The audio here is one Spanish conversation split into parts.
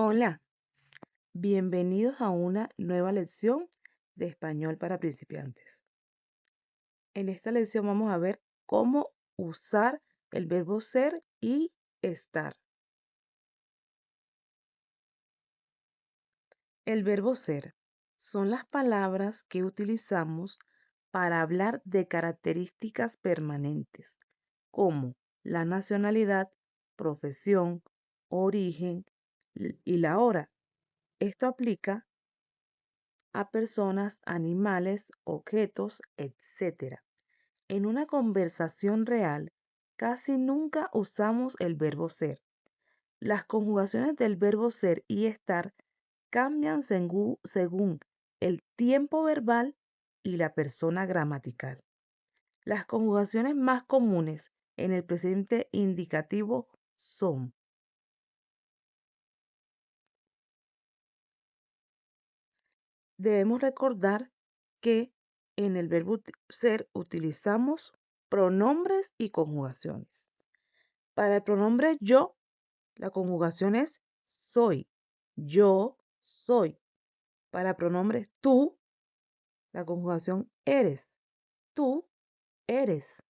Hola, bienvenidos a una nueva lección de español para principiantes. En esta lección vamos a ver cómo usar el verbo ser y estar. El verbo ser son las palabras que utilizamos para hablar de características permanentes, como la nacionalidad, profesión, origen y la hora. Esto aplica a personas, animales, objetos, etc. En una conversación real, casi nunca usamos el verbo ser. Las conjugaciones del verbo ser y estar cambian según el tiempo verbal y la persona gramatical. Las conjugaciones más comunes en el presente indicativo son: debemos recordar que en el verbo ser utilizamos pronombres y conjugaciones. Para el pronombre yo, la conjugación es soy. Yo soy. Para pronombres tú, la conjugación eres. Tú eres.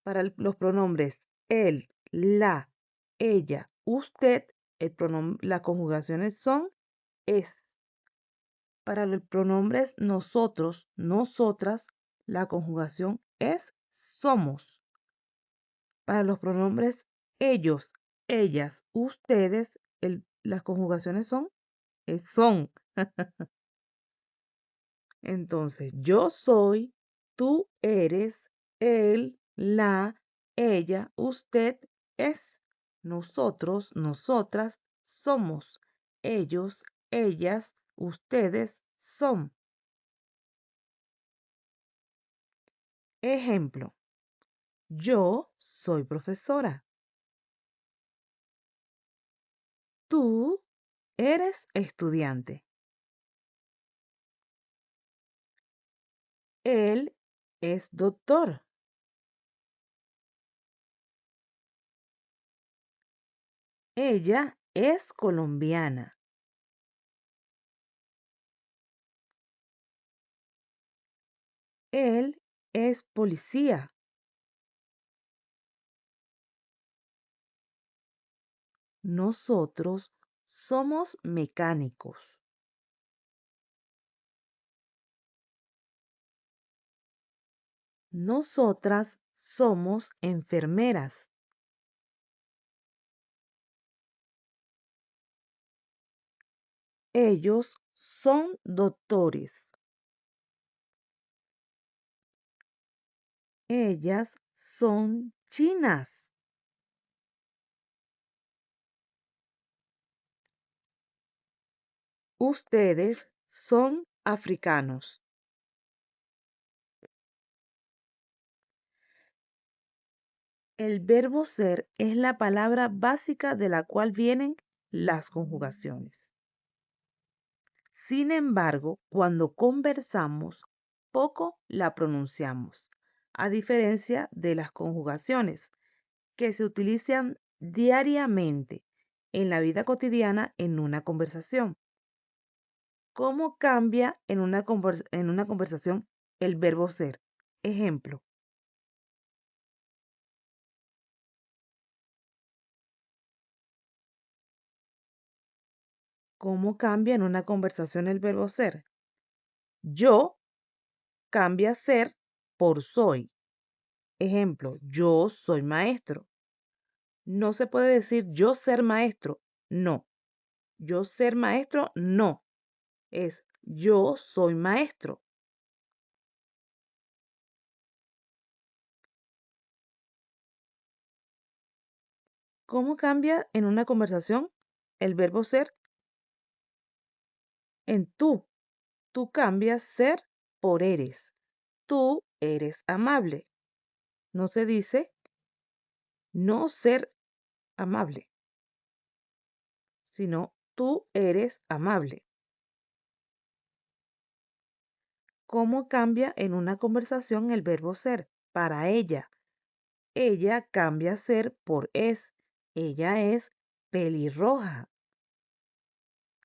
Para los pronombres él, la, ella, usted, las conjugaciones son es. Para los pronombres nosotros, nosotras, la conjugación es somos. Para los pronombres ellos, ellas, ustedes, las conjugaciones son son. Entonces, yo soy, tú eres, él, la, ella, usted es, nosotros, nosotras somos, ellos, ellas, ustedes son. Ejemplo: yo soy profesora. Tú eres estudiante. Él es doctor. Ella es colombiana. Él es policía. Nosotros somos mecánicos. Nosotras somos enfermeras. Ellos son doctores. Ellas son chinas. Ustedes son africanos. El verbo ser es la palabra básica de la cual vienen las conjugaciones. Sin embargo, cuando conversamos, poco la pronunciamos, a diferencia de las conjugaciones que se utilizan diariamente en la vida cotidiana en una conversación. ¿Cómo cambia en una conversación el verbo ser? Ejemplo: ¿cómo cambia en una conversación el verbo ser? Yo cambia ser por soy. Ejemplo: yo soy maestro. No se puede decir yo ser maestro. No. Yo ser maestro, no. Es yo soy maestro. ¿Cómo cambia en una conversación el verbo ser? En tú. Tú cambias ser por eres. Tú eres amable. No se dice no ser amable, sino tú eres amable. ¿Cómo cambia en una conversación el verbo ser? Para ella. Ella cambia ser por es. Ella es pelirroja.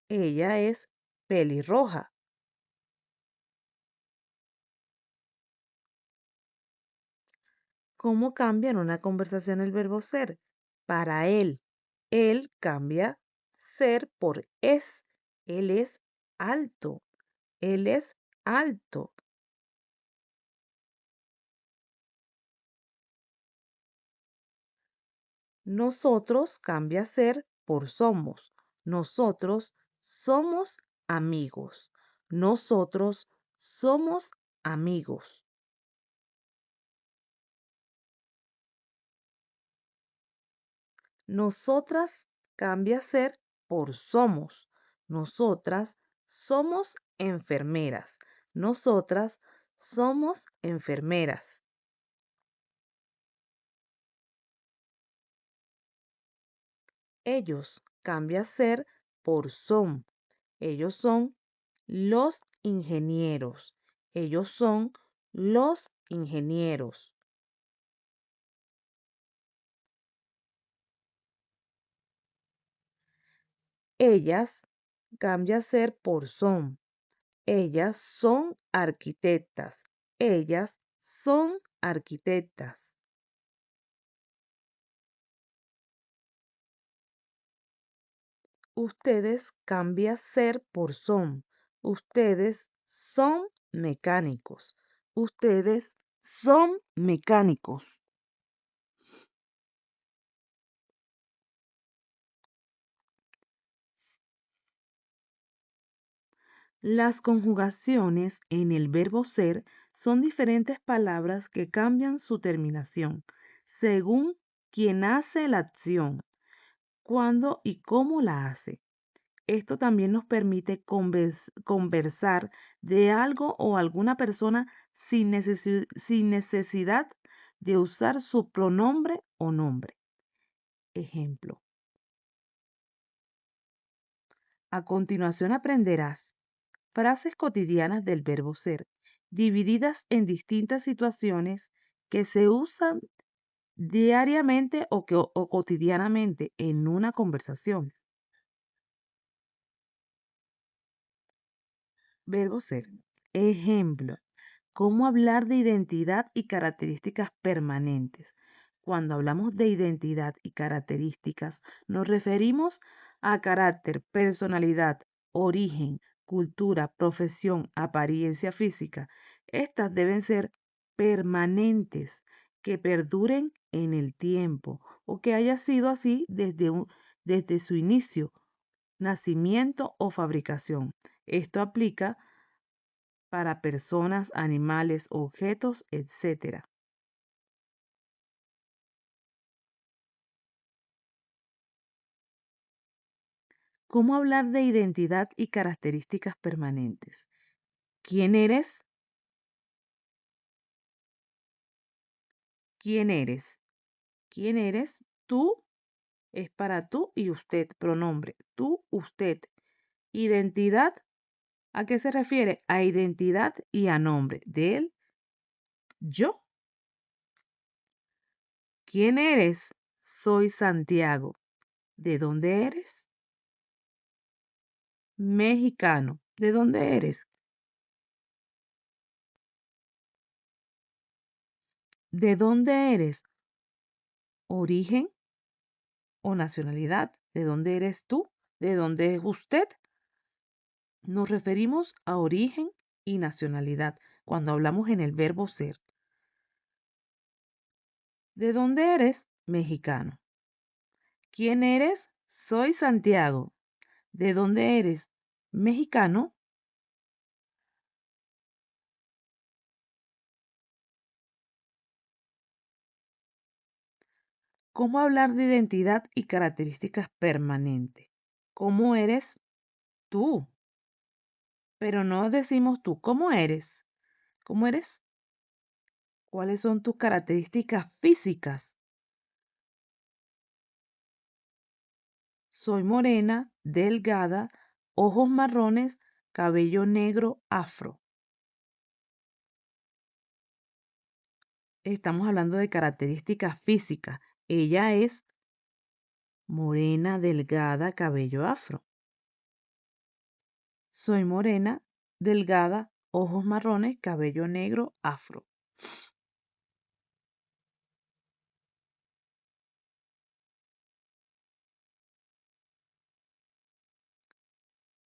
Ella es pelirroja. ¿Cómo cambia en una conversación el verbo ser? Para él. Él cambia ser por es. Él es alto. Él es alto. Nosotros cambia ser por somos. Nosotros somos amigos. Nosotros somos amigos. Nosotras cambia ser por somos. Nosotras somos enfermeras. Nosotras somos enfermeras. Ellos cambia ser por son. Ellos son los ingenieros. Ellos son los ingenieros. Ellas cambia ser por son. Ellas son arquitectas. Ellas son arquitectas. Ustedes cambia ser por son. Ustedes son mecánicos. Ustedes son mecánicos. Las conjugaciones en el verbo ser son diferentes palabras que cambian su terminación según quien hace la acción, cuándo y cómo la hace. Esto también nos permite conversar de algo o alguna persona sin necesidad de usar su pronombre o nombre. Ejemplo. A continuación aprenderás frases cotidianas del verbo ser, divididas en distintas situaciones que se usan diariamente o cotidianamente en una conversación. Verbo ser. Ejemplo. ¿Cómo hablar de identidad y características permanentes? Cuando hablamos de identidad y características, nos referimos a carácter, personalidad, origen, cultura, profesión, apariencia física. Estas deben ser permanentes, que perduren en el tiempo o que haya sido así desde su inicio, nacimiento o fabricación. Esto aplica para personas, animales, objetos, etc. ¿Cómo hablar de identidad y características permanentes? ¿Quién eres? ¿Quién eres? ¿Quién eres? Tú es para tú y usted, pronombre. Tú, usted. Identidad, ¿a qué se refiere? A identidad y a nombre. De él, yo. ¿Quién eres? Soy Santiago. ¿De dónde eres? Mexicano. ¿De dónde eres? ¿De dónde eres? Origen o nacionalidad. ¿De dónde eres tú? ¿De dónde es usted? Nos referimos a origen y nacionalidad cuando hablamos en el verbo ser. ¿De dónde eres? Mexicano. ¿Quién eres? Soy Santiago. ¿De dónde eres? Mexicano. ¿Cómo hablar de identidad y características permanentes? ¿Cómo eres tú? Pero no decimos tú, ¿cómo eres? ¿Cómo eres? ¿Cuáles son tus características físicas? Soy morena, delgada, ojos marrones, cabello negro, afro. Estamos hablando de características físicas. Ella es morena, delgada, cabello afro. Soy morena, delgada, ojos marrones, cabello negro, afro.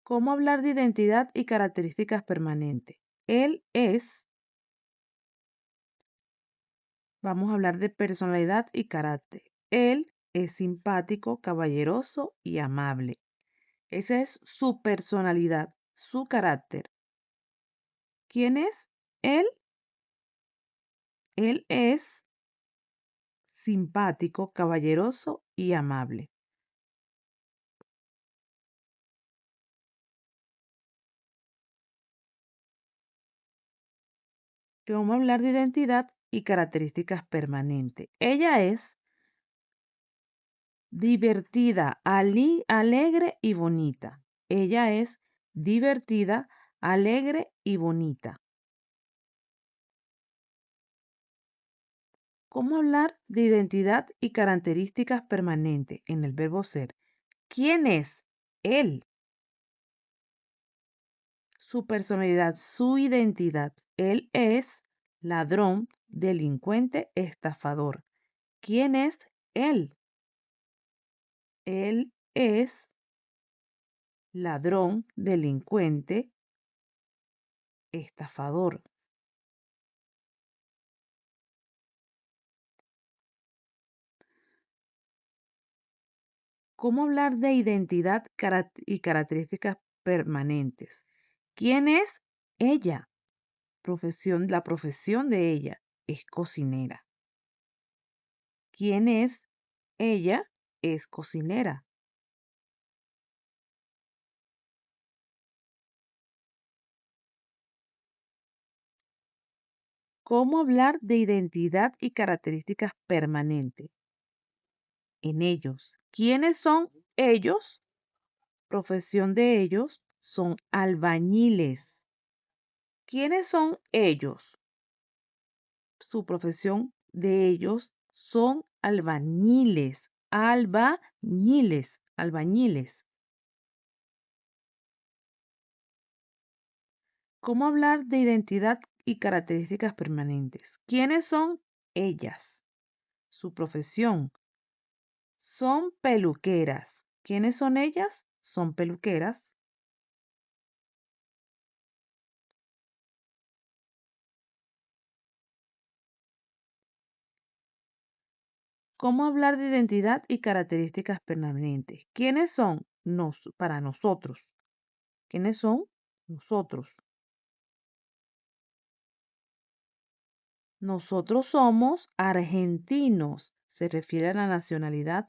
¿Cómo hablar de identidad y características permanentes? Él es, vamos a hablar de personalidad y carácter. Él es simpático, caballeroso y amable. Esa es su personalidad, su carácter. ¿Quién es? Él. Él es simpático, caballeroso y amable. Que vamos a hablar de identidad y características permanentes. Ella es divertida, alegre y bonita. Ella es divertida, alegre y bonita. ¿Cómo hablar de identidad y características permanentes en el verbo ser? ¿Quién es? Él. Su personalidad, su identidad. Él es ladrón, delincuente, estafador. ¿Quién es él? Él es ladrón, delincuente, estafador. ¿Cómo hablar de identidad y características permanentes? ¿Quién es ella? La profesión de ella es cocinera. ¿Quién es ella? Es cocinera. ¿Cómo hablar de identidad y características permanentes en ellos? ¿Quiénes son ellos? Profesión de ellos son albañiles. ¿Quiénes son ellos? Su profesión de ellos son albañiles. Albañiles. Albañiles. ¿Cómo hablar de identidad y características permanentes? ¿Quiénes son ellas? Su profesión. Son peluqueras. ¿Quiénes son ellas? Son peluqueras. ¿Cómo hablar de identidad y características permanentes? ¿Quiénes son para nosotros? ¿Quiénes son nosotros? Nosotros somos argentinos. Se refiere a la nacionalidad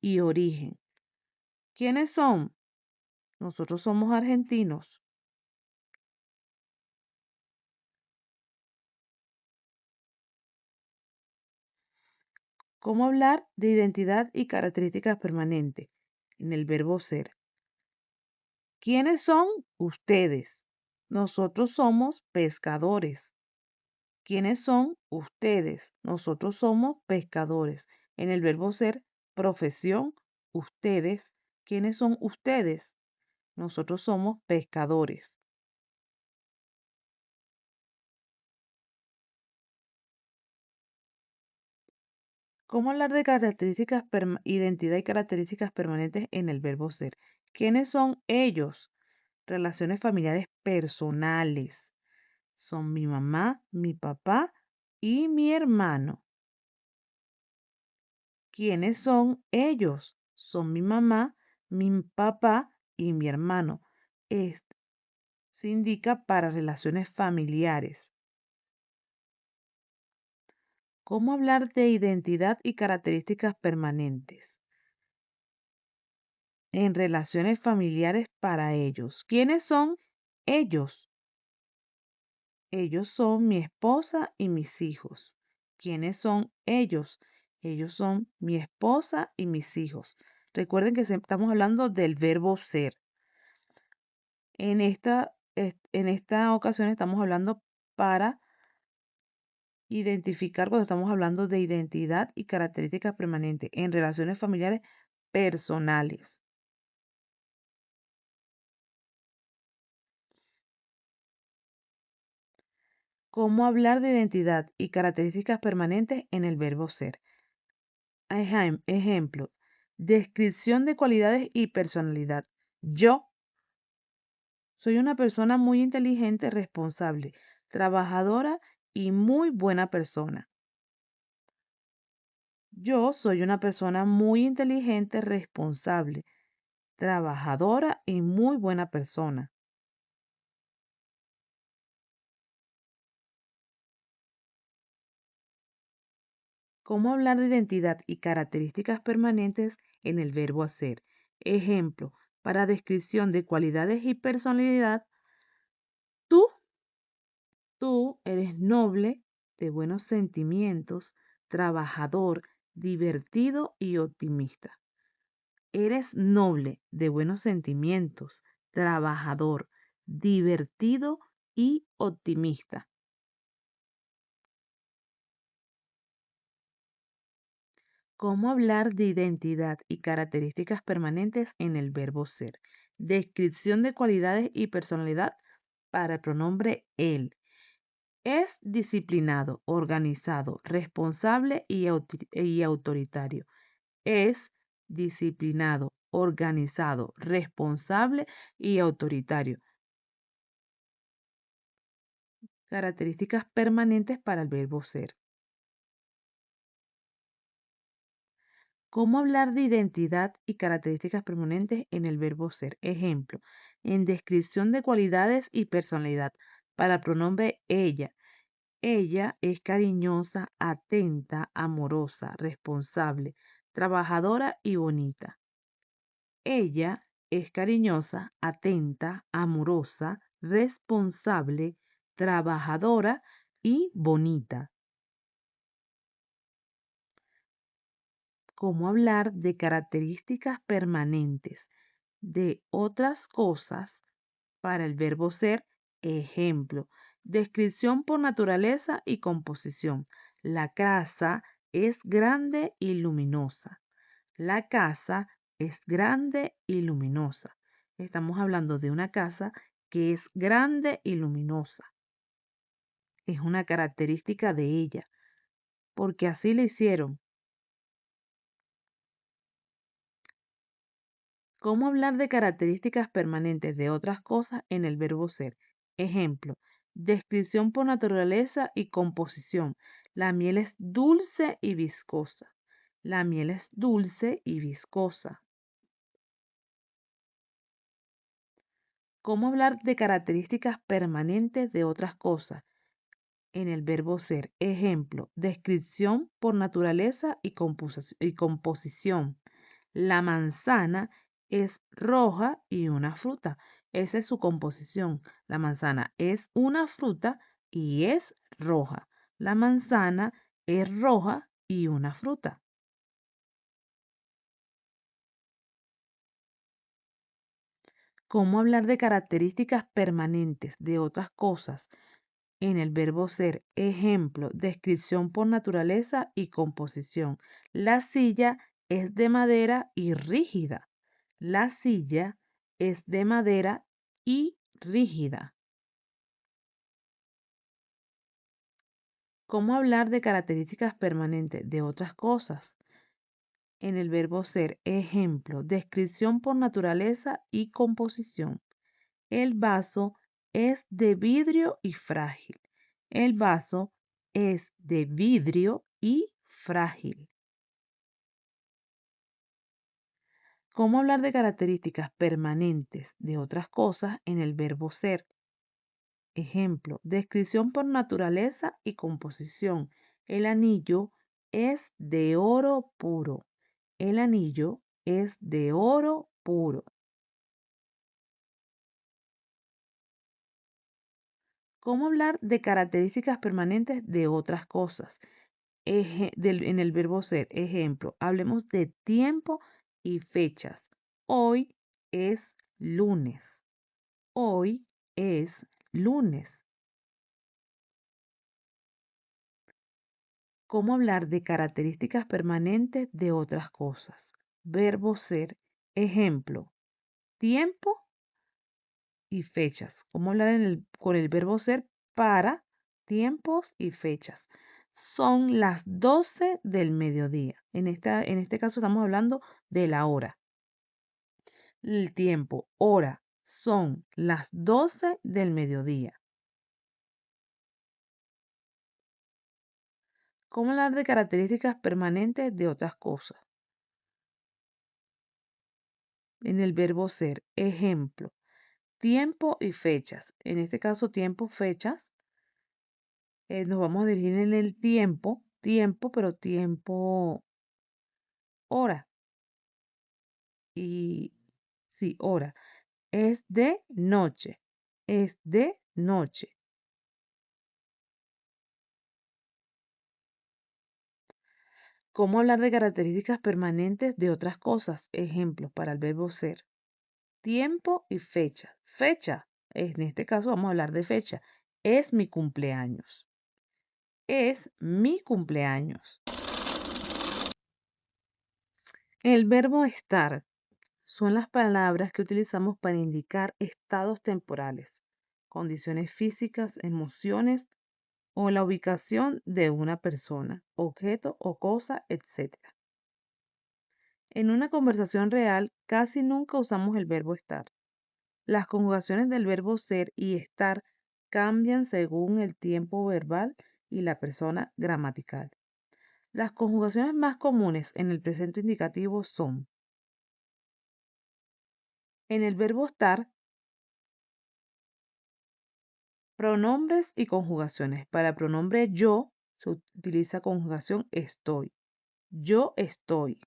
y origen. ¿Quiénes son? Nosotros somos argentinos. ¿Cómo hablar de identidad y características permanentes? En el verbo ser. ¿Quiénes son ustedes? Nosotros somos pescadores. ¿Quiénes son ustedes? Nosotros somos pescadores. En el verbo ser, profesión, ustedes. ¿Quiénes son ustedes? Nosotros somos pescadores. ¿Cómo hablar de identidad y características permanentes en el verbo ser? ¿Quiénes son ellos? Relaciones familiares personales. Son mi mamá, mi papá y mi hermano. ¿Quiénes son ellos? Son mi mamá, mi papá y mi hermano. Esto se indica para relaciones familiares. ¿Cómo hablar de identidad y características permanentes en relaciones familiares para ellos? ¿Quiénes son ellos? Ellos son mi esposa y mis hijos. ¿Quiénes son ellos? Ellos son mi esposa y mis hijos. Recuerden que estamos hablando del verbo ser. En esta ocasión estamos hablando para identificar cuando estamos hablando de identidad y características permanentes en relaciones familiares personales. ¿Cómo hablar de identidad y características permanentes en el verbo ser? Ejemplo, descripción de cualidades y personalidad. Yo soy una persona muy inteligente, responsable, trabajadora y muy buena persona. Yo soy una persona muy inteligente, responsable, trabajadora y muy buena persona. ¿Cómo hablar de identidad y características permanentes en el verbo hacer? Ejemplo, para descripción de cualidades y personalidad, tú, tú eres noble, de buenos sentimientos, trabajador, divertido y optimista. Eres noble, de buenos sentimientos, trabajador, divertido y optimista. ¿Cómo hablar de identidad y características permanentes en el verbo ser? Descripción de cualidades y personalidad para el pronombre él. Es disciplinado, organizado, responsable y autoritario. Es disciplinado, organizado, responsable y autoritario. Características permanentes para el verbo ser. ¿Cómo hablar de identidad y características permanentes en el verbo ser? Ejemplo, en descripción de cualidades y personalidad para el pronombre ella. Ella es cariñosa, atenta, amorosa, responsable, trabajadora y bonita. Ella es cariñosa, atenta, amorosa, responsable, trabajadora y bonita. ¿Cómo hablar de características permanentes de otras cosas para el verbo ser? Ejemplo, descripción por naturaleza y composición. La casa es grande y luminosa. La casa es grande y luminosa. Estamos hablando de una casa que es grande y luminosa. Es una característica de ella, porque así le hicieron. ¿Cómo hablar de características permanentes de otras cosas en el verbo ser? Ejemplo, descripción por naturaleza y composición. La miel es dulce y viscosa. La miel es dulce y viscosa. ¿Cómo hablar de características permanentes de otras cosas en el verbo ser? Ejemplo, descripción por naturaleza y composición. La manzana es roja y una fruta. Esa es su composición. La manzana es una fruta y es roja. La manzana es roja y una fruta. ¿Cómo hablar de características permanentes de otras cosas en el verbo ser? Ejemplo, descripción por naturaleza y composición. La silla es de madera y rígida. La silla es de madera y rígida. ¿Cómo hablar de características permanentes de otras cosas? En el verbo ser, ejemplo, descripción por naturaleza y composición. El vaso es de vidrio y frágil. El vaso es de vidrio y frágil. ¿Cómo hablar de características permanentes de otras cosas en el verbo ser? Ejemplo, descripción por naturaleza y composición. El anillo es de oro puro. El anillo es de oro puro. ¿Cómo hablar de características permanentes de otras cosas? En el verbo ser. Ejemplo, hablemos de tiempo y fechas. Hoy es lunes. Hoy es lunes. ¿Cómo hablar de características permanentes de otras cosas? Verbo ser. Ejemplo, tiempo y fechas. ¿Cómo hablar con el verbo ser para tiempos y fechas. Son las 12 del mediodía. En este caso estamos hablando de la hora. El tiempo, hora, son las 12 del mediodía. ¿Cómo hablar de características permanentes de otras cosas? En el verbo ser, ejemplo, tiempo y fechas. En este caso, tiempo, fechas. Nos vamos a dirigir en el tiempo, pero tiempo, hora. Y sí, hora. Es de noche. Es de noche. ¿Cómo hablar de características permanentes de otras cosas? Ejemplos para el verbo ser. Tiempo y fecha. Fecha. En este caso vamos a hablar de fecha. Es mi cumpleaños. Es mi cumpleaños. El verbo estar son las palabras que utilizamos para indicar estados temporales, condiciones físicas, emociones o la ubicación de una persona, objeto o cosa, etc. En una conversación real casi nunca usamos el verbo estar. Las conjugaciones del verbo ser y estar cambian según el tiempo verbal y la persona gramatical. Las conjugaciones más comunes en el presente indicativo son: en el verbo estar, pronombres y conjugaciones. Para el pronombre yo se utiliza conjugación estoy. Yo estoy.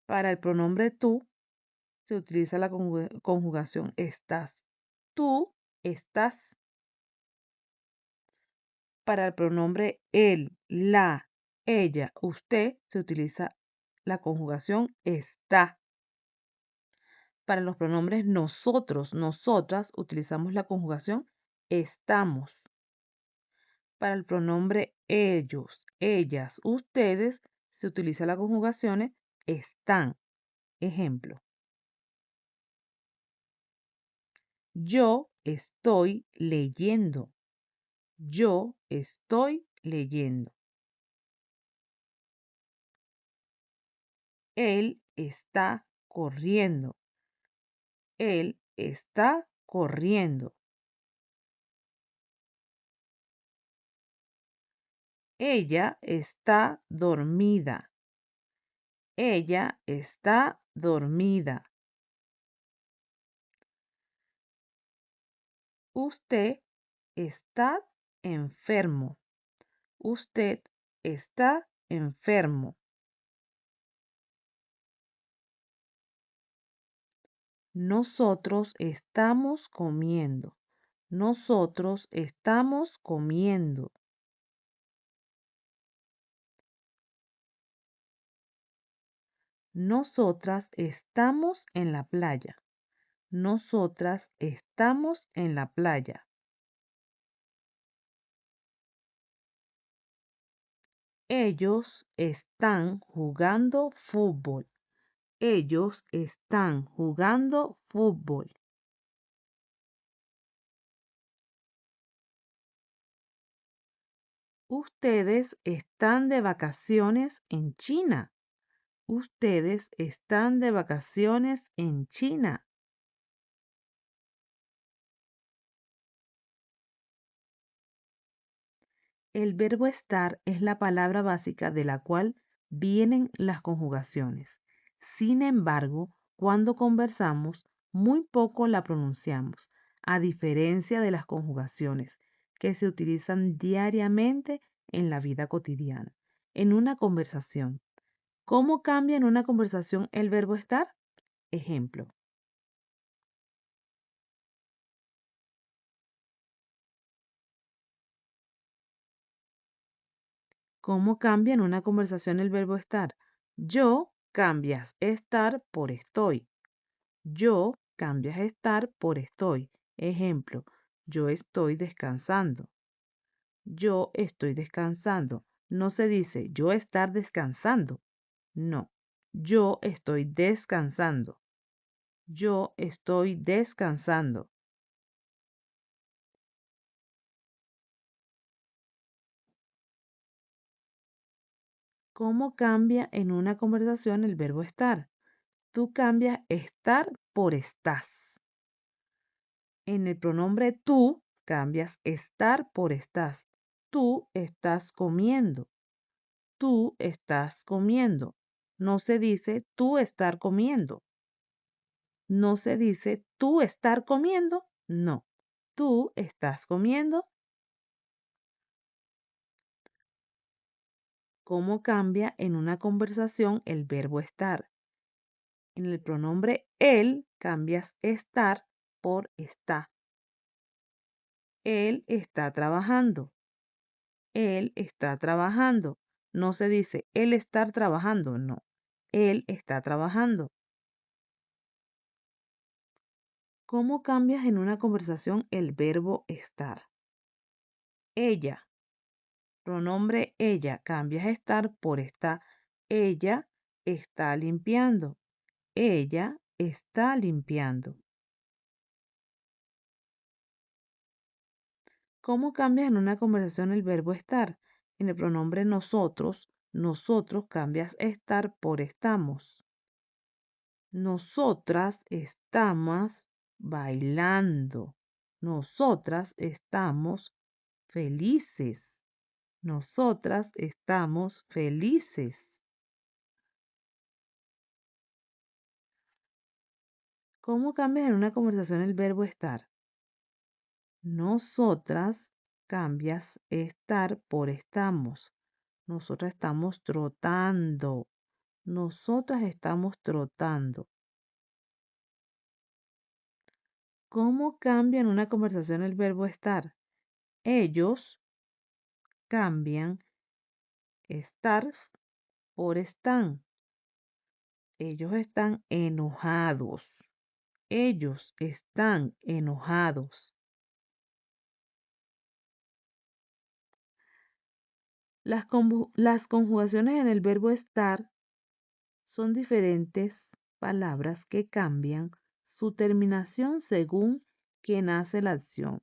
Para el pronombre tú se utiliza la conjugación estás. Tú estás. Para el pronombre él, la, ella, usted se utiliza la conjugación está. Para los pronombres nosotros, nosotras utilizamos la conjugación estamos. Para el pronombre ellos, ellas, ustedes se utiliza la conjugación están. Ejemplo: yo estoy leyendo. Yo estoy leyendo. Él está corriendo. Él está corriendo. Ella está dormida. Ella está dormida. Usted está enfermo. Usted está enfermo. Nosotros estamos comiendo. Nosotros estamos comiendo. Nosotras estamos en la playa. Nosotras estamos en la playa. Ellos están jugando fútbol. Ellos están jugando fútbol. Ustedes están de vacaciones en China. Ustedes están de vacaciones en China. El verbo estar es la palabra básica de la cual vienen las conjugaciones. Sin embargo, cuando conversamos, muy poco la pronunciamos, a diferencia de las conjugaciones que se utilizan diariamente en la vida cotidiana. En una conversación, ¿cómo cambia en una conversación el verbo estar? Ejemplo: ¿cómo cambia en una conversación el verbo estar? Yo cambias estar por estoy. Yo cambias estar por estoy. Ejemplo: yo estoy descansando. Yo estoy descansando. No se dice yo estar descansando. No, yo estoy descansando. Yo estoy descansando. ¿Cómo cambia en una conversación el verbo estar? Tú cambias estar por estás. En el pronombre tú cambias estar por estás. Tú estás comiendo. Tú estás comiendo. No se dice tú estar comiendo. No se dice tú estar comiendo. No. Tú estás comiendo. ¿Cómo cambia en una conversación el verbo estar? En el pronombre él cambias estar por está. Él está trabajando. Él está trabajando. No se dice él estar trabajando, no. Él está trabajando. ¿Cómo cambias en una conversación el verbo estar? Ella, pronombre ella, cambias estar por está. Ella está limpiando. Ella está limpiando. ¿Cómo cambias en una conversación el verbo estar? En el pronombre nosotros cambias estar por estamos. Nosotras estamos bailando. Nosotras estamos felices. Nosotras estamos felices. ¿Cómo cambias en una conversación el verbo estar? Nosotras cambias estar por estamos. Nosotras estamos trotando. Nosotras estamos trotando. ¿Cómo cambia en una conversación el verbo estar? Ellos cambian estar por están. Ellos están enojados. Ellos están enojados. Las conjugaciones en el verbo estar son diferentes palabras que cambian su terminación según quién hace la acción,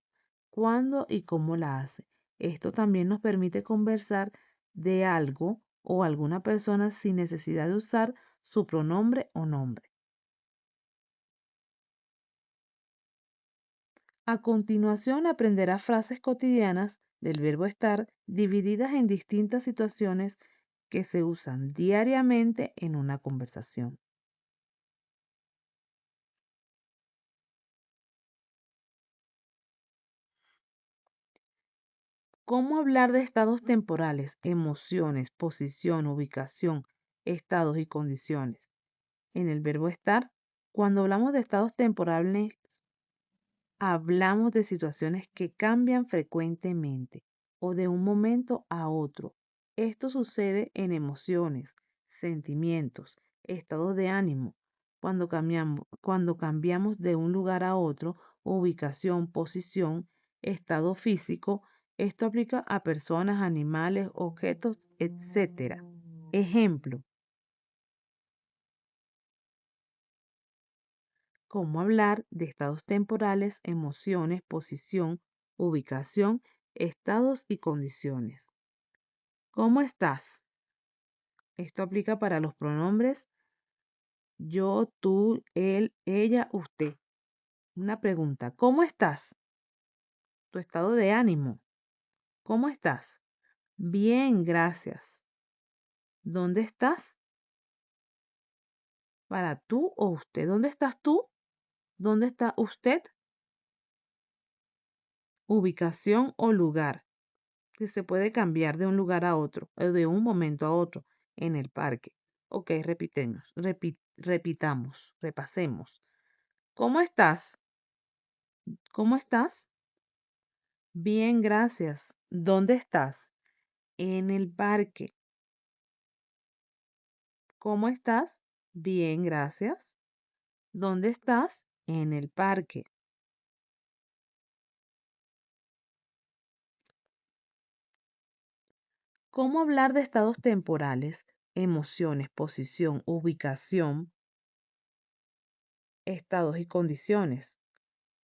cuándo y cómo la hace. Esto también nos permite conversar de algo o alguna persona sin necesidad de usar su pronombre o nombre. A continuación aprenderás frases cotidianas del verbo estar divididas en distintas situaciones que se usan diariamente en una conversación. ¿Cómo hablar de estados temporales, emociones, posición, ubicación, estados y condiciones? En el verbo estar, cuando hablamos de estados temporales, hablamos de situaciones que cambian frecuentemente o de un momento a otro. Esto sucede en emociones, sentimientos, estados de ánimo, cuando cambiamos de un lugar a otro, ubicación, posición, estado físico. Esto aplica a personas, animales, objetos, etc. Ejemplo, cómo hablar de estados temporales, emociones, posición, ubicación, estados y condiciones. ¿Cómo estás? Esto aplica para los pronombres yo, tú, él, ella, usted. Una pregunta, ¿cómo estás? Tu estado de ánimo. ¿Cómo estás? Bien, gracias. ¿Dónde estás? Para tú o usted. ¿Dónde estás tú? ¿Dónde está usted? Ubicación o lugar, que se puede cambiar de un lugar a otro, o de un momento a otro, en el parque. Ok, repitamos, repasemos. ¿Cómo estás? ¿Cómo estás? Bien, gracias. ¿Dónde estás? En el parque. ¿Cómo estás? Bien, gracias. ¿Dónde estás? En el parque. ¿Cómo hablar de estados temporales, emociones, posición, ubicación, estados y condiciones.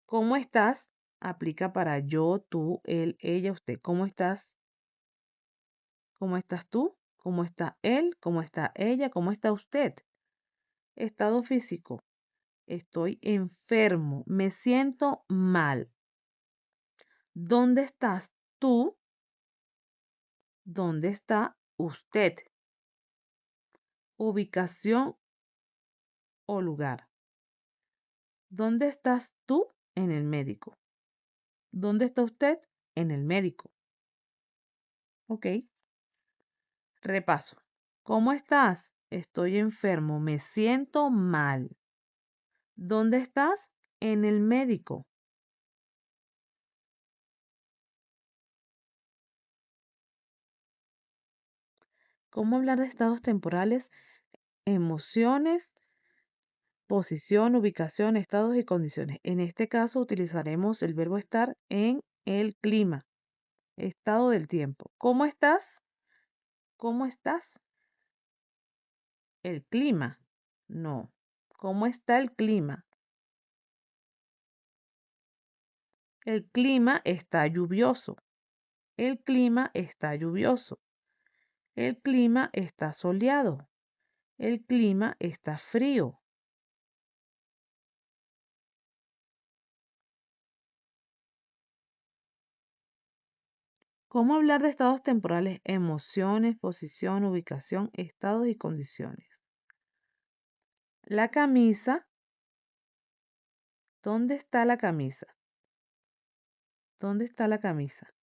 ¿Cómo estás? Aplica para yo, tú, él, ella, usted. ¿Cómo estás? ¿Cómo estás tú? ¿Cómo está él? ¿Cómo está ella? ¿Cómo está usted? Estado físico. Estoy enfermo. Me siento mal. ¿Dónde estás tú? ¿Dónde está usted? Ubicación o lugar. ¿Dónde estás tú? En el médico. ¿Dónde está usted? En el médico. Ok. Repaso. ¿Cómo estás? Estoy enfermo. Me siento mal. ¿Dónde estás? En el médico. ¿Cómo hablar de estados temporales, emociones, posición, ubicación, estados y condiciones? En este caso utilizaremos el verbo estar en el clima, estado del tiempo. ¿Cómo estás? ¿Cómo estás? El clima. No. ¿Cómo está el clima? El clima está lluvioso. El clima está lluvioso. El clima está soleado. El clima está frío. ¿Cómo hablar de estados temporales, emociones, posición, ubicación, estados y condiciones? La camisa. ¿Dónde está la camisa? ¿Dónde está la camisa?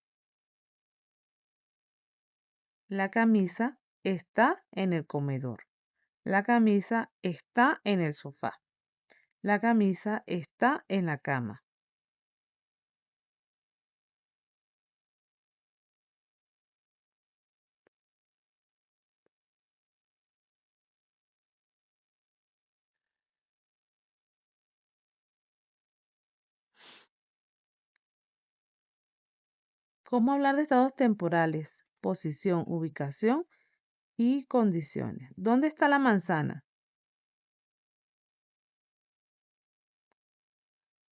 La camisa está en el comedor. La camisa está en el sofá. La camisa está en la cama. ¿Cómo hablar de estados temporales? Posición, ubicación y condiciones. ¿Dónde está la manzana?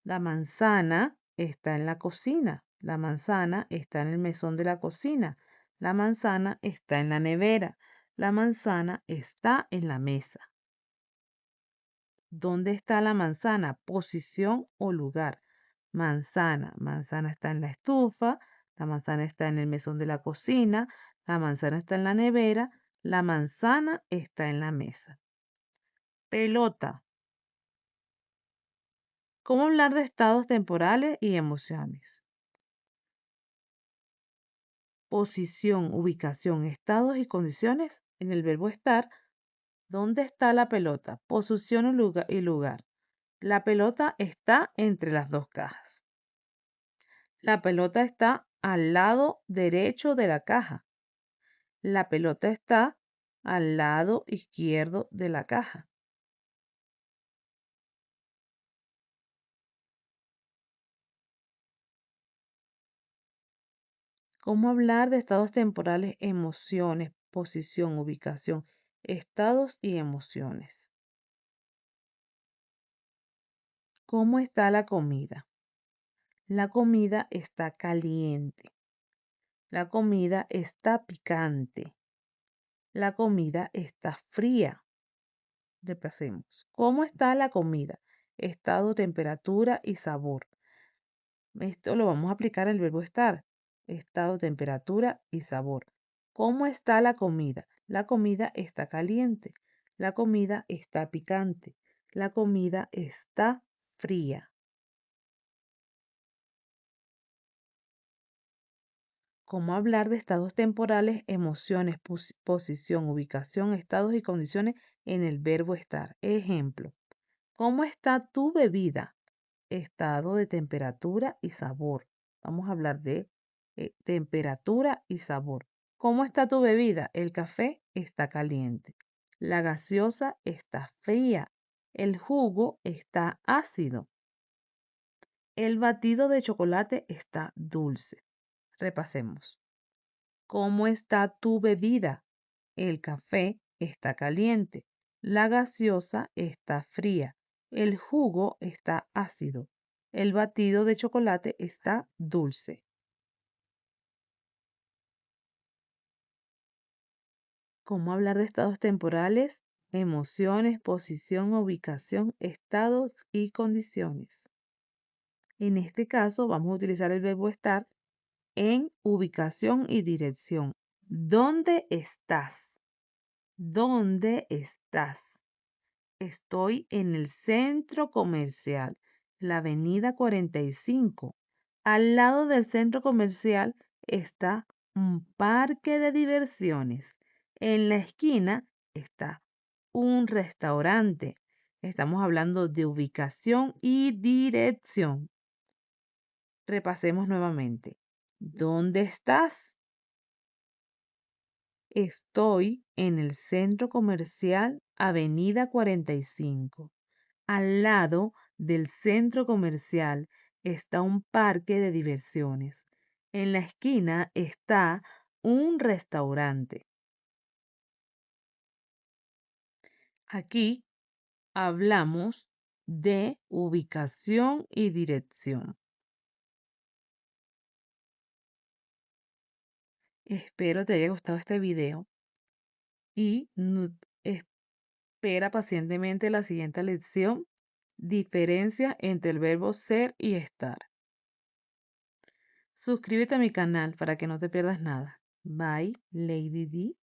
La manzana está en la cocina. La manzana está en el mesón de la cocina. La manzana está en la nevera. La manzana está en la mesa. ¿Dónde está la manzana? Posición o lugar. Manzana. Manzana está en la estufa. La manzana está en el mesón de la cocina. La manzana está en la nevera. La manzana está en la mesa. Pelota. ¿Cómo hablar de estados temporales y emociones? Posición, ubicación, estados y condiciones en el verbo estar. ¿Dónde está la pelota? Posición y lugar. La pelota está entre las dos cajas. La pelota está al lado derecho de la caja. La pelota está al lado izquierdo de la caja. ¿Cómo hablar de estados temporales, emociones, posición, ubicación, estados y emociones? ¿Cómo está la comida? La comida está caliente. La comida está picante. La comida está fría. Repasemos. ¿Cómo está la comida? Estado, temperatura y sabor. Esto lo vamos a aplicar al verbo estar. Estado, temperatura y sabor. ¿Cómo está la comida? La comida está caliente. La comida está picante. La comida está fría. ¿Cómo hablar de estados temporales, emociones, posición, ubicación, estados y condiciones en el verbo estar? Ejemplo. ¿Cómo está tu bebida? Estado de temperatura y sabor. Vamos a hablar de temperatura y sabor. ¿Cómo está tu bebida? El café está caliente. La gaseosa está fría. El jugo está ácido. El batido de chocolate está dulce. Repasemos. ¿Cómo está tu bebida? El café está caliente. La gaseosa está fría. El jugo está ácido. El batido de chocolate está dulce. ¿Cómo hablar de estados temporales? Emociones, posición, ubicación, estados y condiciones. En este caso vamos a utilizar el verbo estar en ubicación y dirección. ¿Dónde estás? ¿Dónde estás? Estoy en el centro comercial, la avenida 45. Al lado del centro comercial está un parque de diversiones. En la esquina está un restaurante. Estamos hablando de ubicación y dirección. Repasemos nuevamente. ¿Dónde estás? Estoy en el centro comercial Avenida 45. Al lado del centro comercial está un parque de diversiones. En la esquina está un restaurante. Aquí hablamos de ubicación y dirección. Espero te haya gustado este video y espera pacientemente la siguiente lección. Diferencia entre el verbo ser y estar. Suscríbete a mi canal para que no te pierdas nada. Bye, Lady D.